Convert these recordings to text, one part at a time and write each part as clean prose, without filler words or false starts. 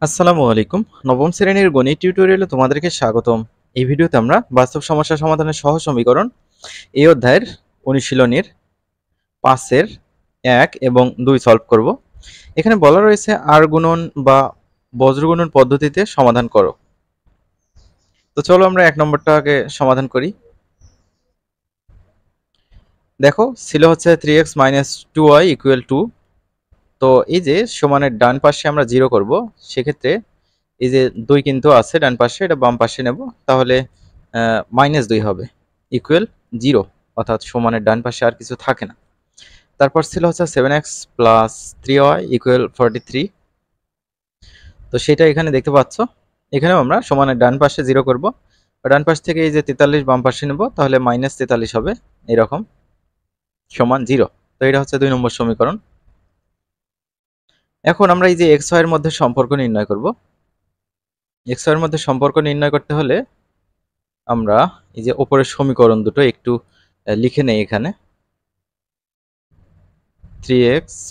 আসসালামু আলাইকুম। নবম শ্রেণীর গণিত টিউটোরিয়ালে তোমাদেরকে স্বাগতম। এই ভিডিওতে আমরা বাস্তব সমস্যা সমাধানের সহজ সমীকরণ এই অধ্যায়ের অনুশীলনীর 5-এর 1 এবং 2 সলভ করব। এখানে বলা রয়েছে আর গুণন বা বজ্রগুণন পদ্ধতিতে সমাধান করো। তো চলো আমরা 1 নম্বরটা আগে সমাধান করি। দেখো ছিল হচ্ছে 3x - 2y = 2। তো এই যে সমানের ডান পাশে আমরা 0 করব, সেক্ষেত্রে এই যে 2 কিন্তু আছে ডান পাশে, এটা বাম পাশে নেব, তাহলে -2 হবে ইকুয়াল 0, অর্থাৎ সমানের ডান পাশে আর কিছু থাকে না। তারপর ছিল হচ্ছে 7x + 3y = 43। তো সেটা এখানে দেখতে পাচ্ছ। এখানেও আমরা সমানের ডান পাশে 0 করব, ডান পাশ থেকে এই যে 43 বাম পাশে নেব, তাহলে -43 হবে এরকম, সমান 0। তো এটা হচ্ছে 2 নম্বর সমীকরণ। এখন আমরা এই যে x y এর মধ্যে সম্পর্ক নির্ণয় করব। x y এর মধ্যে সম্পর্ক নির্ণয় করতে হলে আমরা এই যে উপরের সমীকরণ দুটো একটু লিখে নেই। এখানে 3x -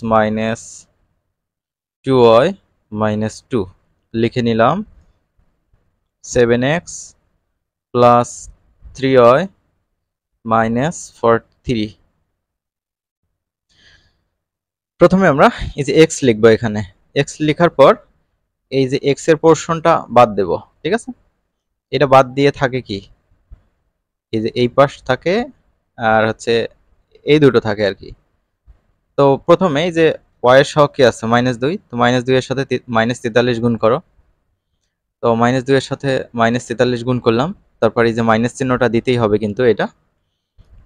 2y - 2 লিখে নিলাম, 7x + 3y - 43। প্রথমে আমরা এই যে x লিখবো। এখানে x লেখার পর এই যে x এর পোরশনটা বাদ দেব, ঠিক আছে? এটা বাদ দিয়ে থাকে কি, এই যে এই পাশ থাকে আর হচ্ছে এই দুটো থাকে আর কি। তো প্রথমে এই যে y এর সহগ কি আছে, -2। তো -2 এর সাথে -43 গুণ করো। তো -2 এর সাথে -43 গুণ করলাম। তারপর এই যে মাইনাস চিহ্নটা দিতেই হবে, কিন্তু এটা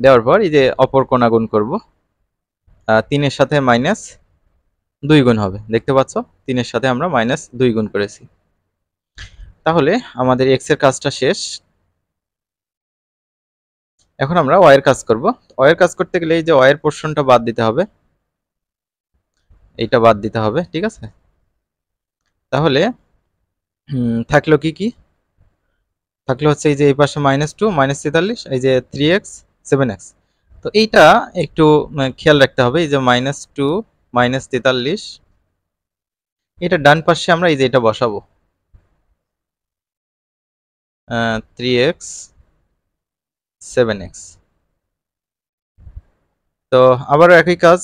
দেওয়ার পর এই যে অপর কোণা গুণ করব। 3 এর সাথে -2 গুণ হবে, দেখতে পাচ্ছ 3 এর সাথে আমরা -2 গুণ করেছি। তাহলে আমাদের x এর কাজটা শেষ। এখন আমরা y এর কাজ করব। y এর কাজ করতে গেলে এই যে y এর পোরশনটা বাদ দিতে হবে, এইটা বাদ দিতে হবে, ঠিক আছে? তাহলে থাকলো কি কি, থাকলে হচ্ছে এই যে এই পাশে -2 -43, এই যে 3x 7x। তো এইটা একটু খেয়াল রাখতে হবে, এই যে -2 -43, এটা ডান পাশে আমরা এই যে এটা বসাবো, 3x 7x। তো আবারও একই কাজ,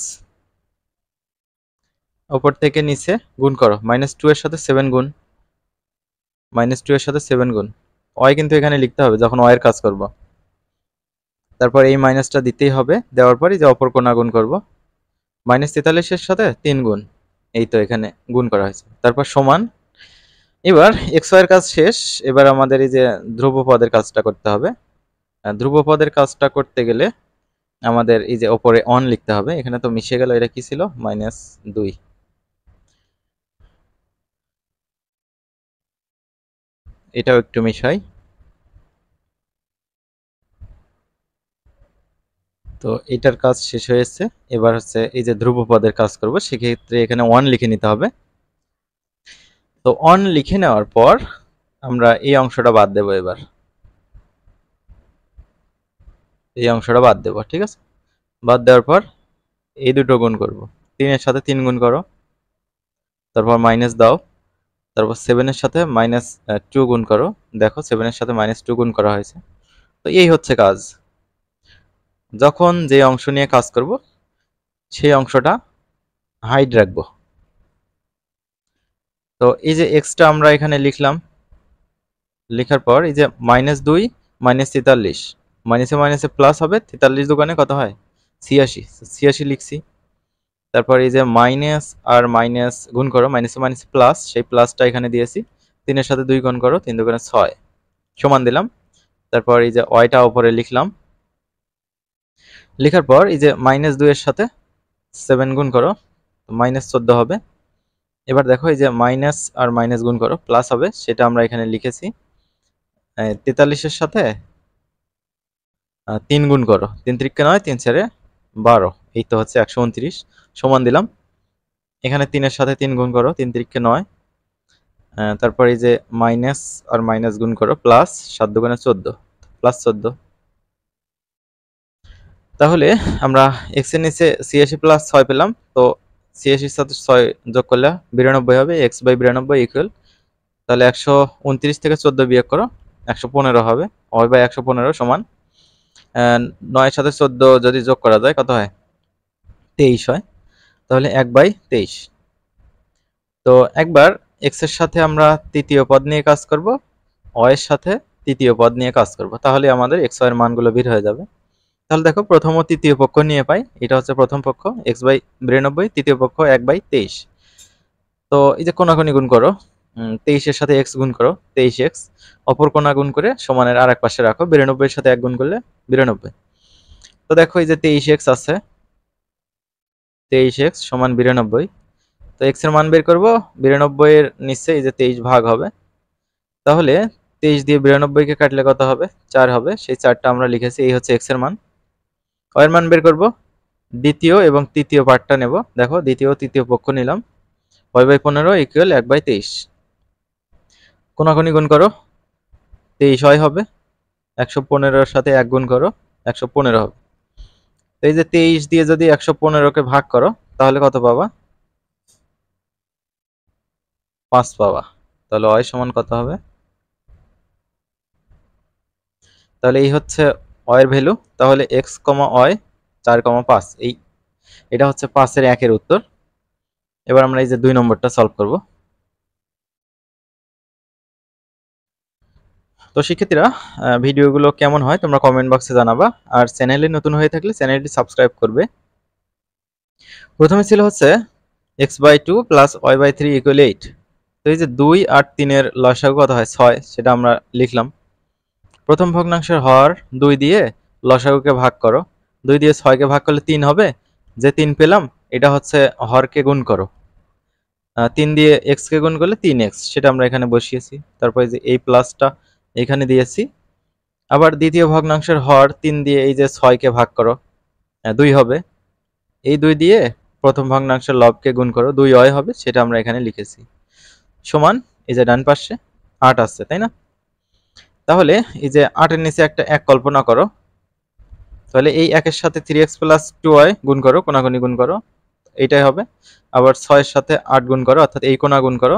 উপর থেকে নিচে গুণ করো, -2 এর সাথে 7 গুণ, -2 এর সাথে 7 গুণ। y কিন্তু এখানে লিখতে হবে যখন y এর কাজ করব। তারপর এই মাইনাসটা দিতেই হবে, দেওয়ার পরই যে অপর কোণা গুণ করব, -43 এর সাথে 3 গুণ, এই তো এখানে গুণ করা হয়েছে। তারপর সমান। এবার x y এর কাজ শেষ। এবার আমাদের এই যে ধ্রুবপদের কাজটা করতে হবে। ধ্রুবপদের কাজটা করতে গেলে আমাদের এই যে ওপরে অন লিখতে হবে। এখানে তো মিশে গেল, এটা কি ছিল, -2। এটাও একটু মিশাই। তো এটার কাজ শেষ হয়েছে। এবার হচ্ছে এই যে ধ্রুবপদের কাজ করব, সেক্ষেত্রে এখানে 1 লিখে নিতে হবে। তো 1 লিখে নেওয়ার পর আমরা এই অংশটা বাদ দেব। এবার এই অংশটা বাদ দেব, ঠিক আছে? বাদ দেওয়ার পর এই দুটো গুণ করব, 3 এর সাথে 3 গুণ করো, তারপর মাইনাস দাও, তারপর 7 এর সাথে -2 গুণ করো। দেখো 7 এর সাথে -2 গুণ করা হয়েছে। তো এই হচ্ছে কাজ। যখন যে অংশ নিয়ে কাজ করব সেই অংশটা হাইড রাখবো। তো এই যে এক্সটা আমরা এখানে লিখলাম, লেখার পর এই যে -2 -43, মাইনাসে মাইনাসে প্লাস হবে, 43 দোকানে কত হয়, 86, 86 লিখছি। তারপর এই যে মাইনাস আর মাইনাস গুণ করো, মাইনাসে মাইনাসে প্লাস, সেই প্লাসটা এখানে দিয়েছি। 3 এর সাথে 2 গুণ করো, 3 দোকানে 6, সমান দিলাম। তারপর এই যে ওয়াইটা উপরে লিখলাম, লেখার পর এই যে -2 এর সাথে 7 গুণ করো, -14 হবে। এবার দেখো এই যে মাইনাস আর মাইনাস গুণ করো, প্লাস হবে, সেটা আমরা এখানে লিখেছি। 43 এর সাথে 3 গুণ করো, 3 3 9, 3 4 12, এই তো হচ্ছে 129, সমান দিলাম। এখানে 3 এর সাথে 3 গুণ করো, 3 3 9, তারপর এই যে মাইনাস আর মাইনাস গুণ করো, প্লাস 7 দুগুণে 14, প্লাস 14। তাহলে আমরা x এর নিচে 86 + 6 পেলাম। তো 86 এর সাথে 6 যোগ করলে 92 হবে, x/92 = তাহলে 129 থেকে 14 বিয়োগ করো, 115 হবে। ওয়াই বাই 115 সমান 9 সাথে 14 যদি যোগ করা যায় কত হয়? 23 হয়। তাহলে 1/23। তো একবার এক্স এর সাথে আমরা তৃতীয় পদ নিয়ে কাজ করব, ওয়াই এর সাথে তৃতীয় পদ নিয়ে কাজ করব, তাহলে আমাদের এক্স ওয়াই এর মানগুলো বের হয়ে যাবে। তাহলে দেখো প্রথম ও তৃতীয় পক্ষ নিয়ে পাই, এটা হচ্ছে প্রথম পক্ষ x/92, তৃতীয় পক্ষ 1/23। তো এই যে কোনাকুনি গুণ করো, 23 এর সাথে x গুণ করো, 23x, অপর কোনা গুণ করে সমানের আর এক পাশে রাখো, 92 এর সাথে 1 গুণ করলে 92। তো দেখো এই যে 23x আছে, 23x সমান 92। তো x এর মান বের করব, 92 এর নিচে এই যে 23 ভাগ হবে, তাহলে 23 দিয়ে 92 কে কাটলে কত হবে? 4 হবে। সেই 4টা আমরা লিখেছি, এই হচ্ছে x এর মান। y এর মান বের করব, দ্বিতীয় এবং তৃতীয় পার্টটা নেব। দেখো দ্বিতীয় ও তৃতীয় পক্ষ নিলাম, y/15 ইকুয়াল 1/23। কোনাকুনি গুণ করো, 23 হবে, 115 এর সাথে 1 গুণ করো, 115 হবে। তো এই যে 23 দিয়ে যদি 115 কে ভাগ করো তাহলে কত পাবা? 5 পাবা। তাহলে y সমান কত হবে? তাহলে এই হচ্ছে y এর ভ্যালু। তাহলে x, y 4,5, এটা হচ্ছে 5 এর 1 এর উত্তর। এবার আমরা এই যে 2 নম্বরটা সলভ করব। তো শিক্ষার্থীরা, ভিডিওগুলো কেমন হয় তোমরা কমেন্ট বক্সে জানাবা, আর চ্যানেলে নতুন হয়ে থাকলে চ্যানেলটি সাবস্ক্রাইব করবে। প্রথমে ছিল হচ্ছে x/2 প্লাস y/3 ইকুয়াল 8। তো এই যে 2 আর 3 এর লসাগু কত হয়? 6, সেটা আমরা লিখলাম। প্রথম ভগ্নাংশের হর 2 দিয়ে লসাগুকে ভাগ করো, 2 দিয়ে 6কে ভাগ করলে 3 হবে, যে 3 পেলাম এটা হচ্ছে হরকে গুণ করো, 3 দিয়ে x কে গুণ করলে 3x, সেটা আমরা এখানে বসিয়েছি। তারপরে যে এই প্লাসটা এখানে দিয়েছি। আবার দ্বিতীয় ভগ্নাংশের হর 3 দিয়ে এই যে 6কে ভাগ করো, 2 হবে, এই 2 দিয়ে প্রথম ভগ্নাংশের লবকে গুণ করো, 2y হবে, সেটা আমরা এখানে লিখেছি। সমান এই যে ডান পাশে 8 আছে, তাই না? তাহলে এই যে 8 এর নিচে একটা 1 কল্পনা করো, তাহলে এই 1 এর সাথে 3x প্লাস 2y গুণ করো, কোনাকুনি গুণ করো, এইটাই হবে। আবার 6 এর সাথে 8 গুণ করো, অর্থাৎ এই কোনা গুণ করো,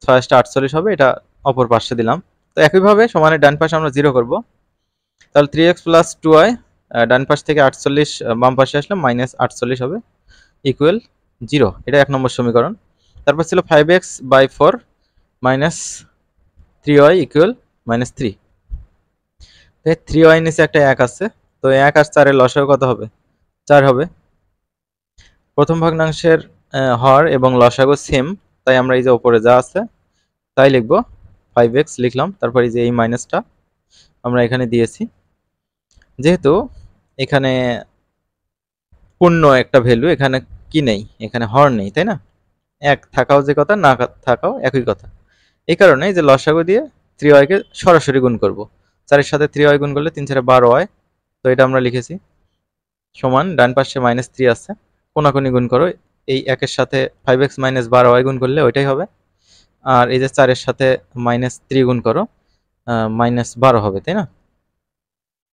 6 * 48 হবে, এটা অপর পাশে দিলাম। তো একইভাবে সমানের ডান পাশে আমরা 0 করব। তাহলে 3x প্লাস 2y, ডান পাশ থেকে 48 বাম পাশে আসলে -48 হবে, ইকুয়াল 0। এটা 1 নম্বর সমীকরণ। তারপর ছিল 5x/4 minus 3y equal -3। 3y নিচে একটা 1 আছে, তো 1 আর 4 এর লসাগু কত হবে? 4 হবে। প্রথম ভগ্নাংশের হর এবং লসাগু সেম, তাই আমরা এই যে উপরে যা আছে তাই লিখব, 5x লিখলাম। তারপর এই যে এই মাইনাসটা আমরা এখানে দিয়েছি, যেহেতু এখানে পূর্ণ একটা ভ্যালু, এখানে কি নেই? এখানে হর নেই, তাই না? 1 থাকাও যে কথা, না থাকাও একই কথা। এই কারণে এই যে লসাগু দিয়ে 3y কে সরাসরি গুণ করব। 4 এর সাথে 3y গুণ করলে 3 × 12y, তো এটা আমরা লিখেছি। সমান ডান পাশে -3 আছে, কোনাকুনি গুণ করো, এই 1 এর সাথে 5x - 12y গুণ করলে ওইটাই হবে। আর এই যে 4 এর সাথে -3 গুণ করো, -12 হবে, তাই না?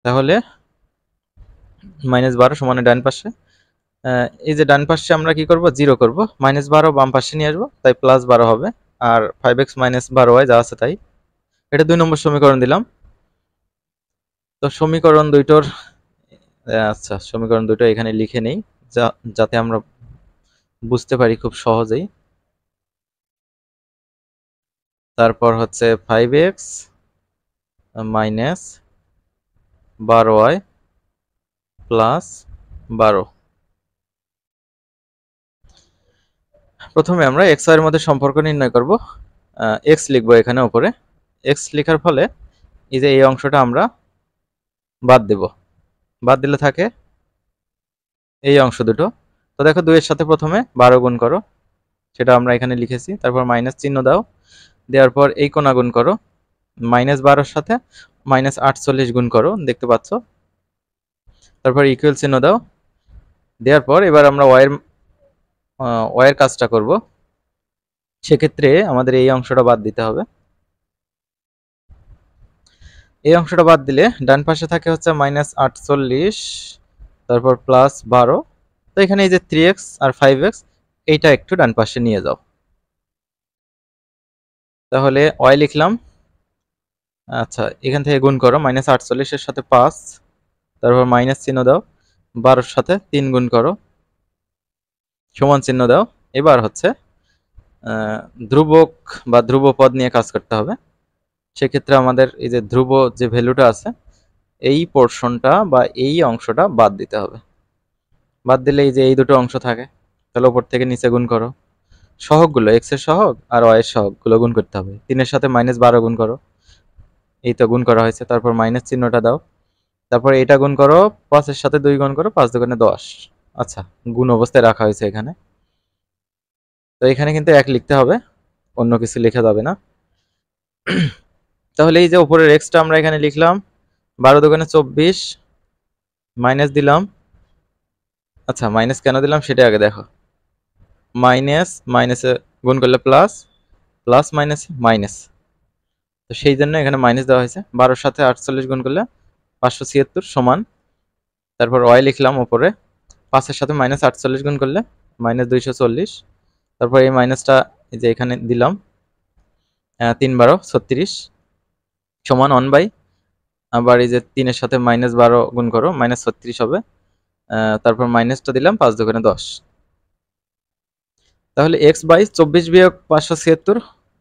তাহলে -12 সমানে ডান পাশে, এই যে ডান পাশে আমরা কি করব? 0 করব, -12 বাম পাশে নিয়ে আসবো, তাই +12 হবে। আর 5x - 12y যা আছে তাই। এটা 2 নম্বর সমীকরণ দিলাম। তো সমীকরণ দুইটোর, আচ্ছা সমীকরণ দুটো এখানে লিখে নেই, যাতে আমরা বুঝতে পারি খুব সহজেই। তারপর হচ্ছে 5x - 12y +12। প্রথমে আমরা x y এর মধ্যে সম্পর্ক নির্ণয় করব। x লিখবো এখানে উপরে। x লেখার ফলে এই যে এই অংশটা আমরা বাদ দেব, বাদ দিলে থাকে এই অংশ দুটো। তো দেখো 2 এর সাথে প্রথমে 12 গুণ করো, সেটা আমরা এখানে লিখেছি। তারপর মাইনাস চিহ্ন দাও, দেওয়ার পর এই কোণা গুণ করো, -12 এর সাথে -48 গুণ করো, দেখতে পাচ্ছ। তারপর ইকুয়াল চিহ্ন দাও, দেওয়ার পর এবার আমরা y এর কাজটা করব। সেক্ষেত্রে আমাদের এই অংশটা বাদ দিতে হবে। এই অংশটা বাদ দিলে ডান পাশে থাকে হচ্ছে -48, তারপর +12। তো এখানে এই যে 3x আর 5x, এইটা একটু ডান পাশে নিয়ে যাও। তাহলে ওয়াই লিখলাম। আচ্ছা, এখান থেকে গুণ করো, -48 সাথে 5, তারপর মাইনাস চিহ্ন দাও, 12 সাথে 3 গুণ করো, সমান চিহ্ন দাও। এবার হচ্ছে ধ্রুবক বা ধ্রুবপদ নিয়ে কাজ করতে হবে। সেক্ষেত্রে আমাদের এই যে ধ্রুব যে ভ্যালুটা আছে, এই পোর্শনটা বা এই অংশটা বাদ দিতে হবে। বাদ দিলে এই যে এই দুটো অংশ থাকে, তাহলে উপর থেকে নিচে গুণ করো। সহগগুলো, এক্স এর সহগ আর ওয়াই এর সহগগুলো গুণ করতে হবে। 3 সাথে -12 গুণ করো, এই তো গুণ করা হয়েছে। তারপর মাইনাস চিহ্নটা দাও, তারপর এটা গুণ করো, 5 সাথে 2 গুণ করো, 5 দুগুণে 10। আচ্ছা, গুণ অবস্থায় রাখা হয়েছে এখানে। তো এখানে কিন্তু 1 লিখতে হবে, অন্য কিছু লেখা যাবে না। তাহলে এই যে উপরের এক্সটা আমরা এখানে লিখলাম, 12 দুগুণে 24, মাইনাস দিলাম। আচ্ছা, মাইনাস কেন দিলাম সেটা আগে দেখো। মাইনাস মাইনাসে গুণ করলে প্লাস, প্লাস মাইনাস মাইনাস, তো সেই জন্য এখানে মাইনাস দেওয়া হয়েছে। 12 সাথে 48 গুণ করলে 576 সমান, তারপর ওয়াই লিখলাম উপরে, 5 সাথে -48 গুণ করলে -240, তারপর এই মাইনাসটা এই যে এখানে দিলাম, 3 12 36 সমান 1/, আবার এই যে 3 সাথে -12 গুণ করো, -36 হবে। তারপর মাইনাসটা দিলাম, 5 দুগুণে 10। তাহলে x বাই 24 বিয়োগ 576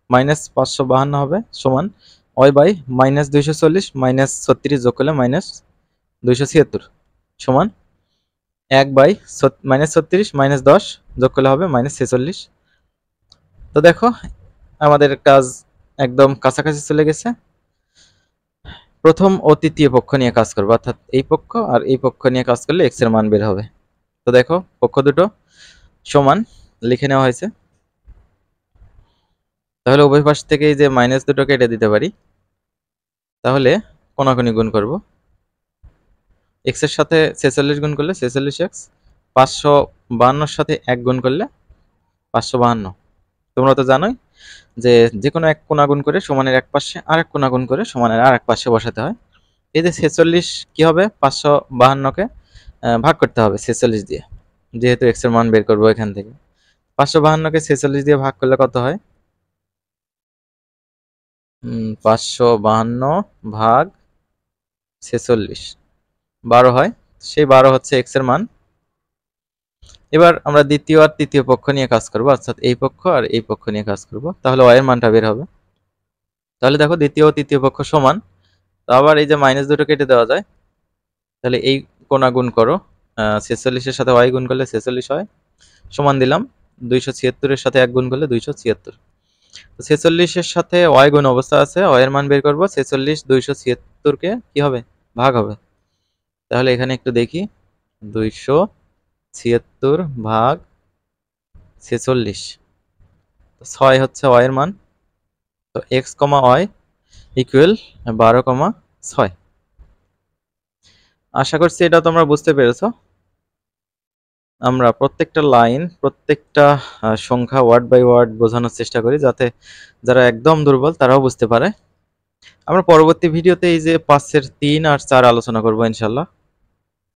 -552 হবে, সমান y বাই -240 -36 যোগ করলে -276 সমান 1 বাই -36 -10 যোগ করলে হবে -46। তো দেখো আমাদের কাজ একদম কাছাকাছি চলে গেছে। প্রথম ও তৃতীয় পক্ষ নিয়ে কাজ করবো, অর্থাৎ এই পক্ষ আর এই পক্ষ নিয়ে কাজ করলে x এর মান বের হবে। তো দেখো পক্ষ দুটো সমান লিখে নেওয়া হয়েছে। তাহলে উভয় পাশ থেকে এই যে মাইনাস দুটো কেটে দিতে পারি। তাহলে কোনাকুনি গুণ করব, এক্স এর সাথে 46 গুণ করলে 46x, 552 সাথে 1 গুণ করলে 552। তোমরা তো জানোই যে যে কোনো এক কোনা গুণ করে সমানের এক পাশে আর এক কোনা গুণ করে সমানের আর এক পাশে বসাতে হয়। এই যে 46 কি হবে, 552কে ভাগ করতে হবে 46 দিয়ে, যেহেতু এক্স এর মান বের করবো এখান থেকে। 552কে 46 দিয়ে ভাগ করলে কত হয়, 552 ভাগ 46 12 হয়। সেই 12 হচ্ছে এক্স এর মান। এবার আমরা দ্বিতীয় আর তৃতীয় পক্ষ নিয়ে কাজ করব, অর্থাৎ এই পক্ষ আর এই পক্ষ নিয়ে কাজ করব। তাহলে ওয়াই এর মানটা বের হবে। তাহলে দেখো দ্বিতীয় ও তৃতীয় পক্ষ সমান, তো আবার এই যে মাইনাস দুটো কেটে দেওয়া যায়। তাহলে এই কোণা গুণ করো, 46 এর সাথে ওয়াই গুণ করলে 46 হয়, সমান দিলাম 276 এর সাথে 1 গুণ করলে 276। 46 এর সাথে ওয়াই গুণ অবস্থা আছে, ওয়াই এর মান বের করব। 46 276 কে কি হবে, ভাগ হবে। তাহলে এখানে একটু দেখি, 276 ভাগ 46, 6 হচ্ছে ওয়াই এর মান। তো এক্স কমা ওয়াই ইকুয়াল 12,6। আশা করছি এটা তোমরা বুঝতে পেরেছো। আমরা প্রত্যেকটা লাইন, প্রত্যেকটা সংখ্যা ওয়ার্ড বাই ওয়ার্ড বোঝানোর চেষ্টা করি, যাতে যারা একদম দুর্বল তারাও বুঝতে পারে। আমরা পরবর্তী ভিডিওতে এই যে 5 এর 3 আর 4 আলোচনা করবো ইনশাল্লাহ।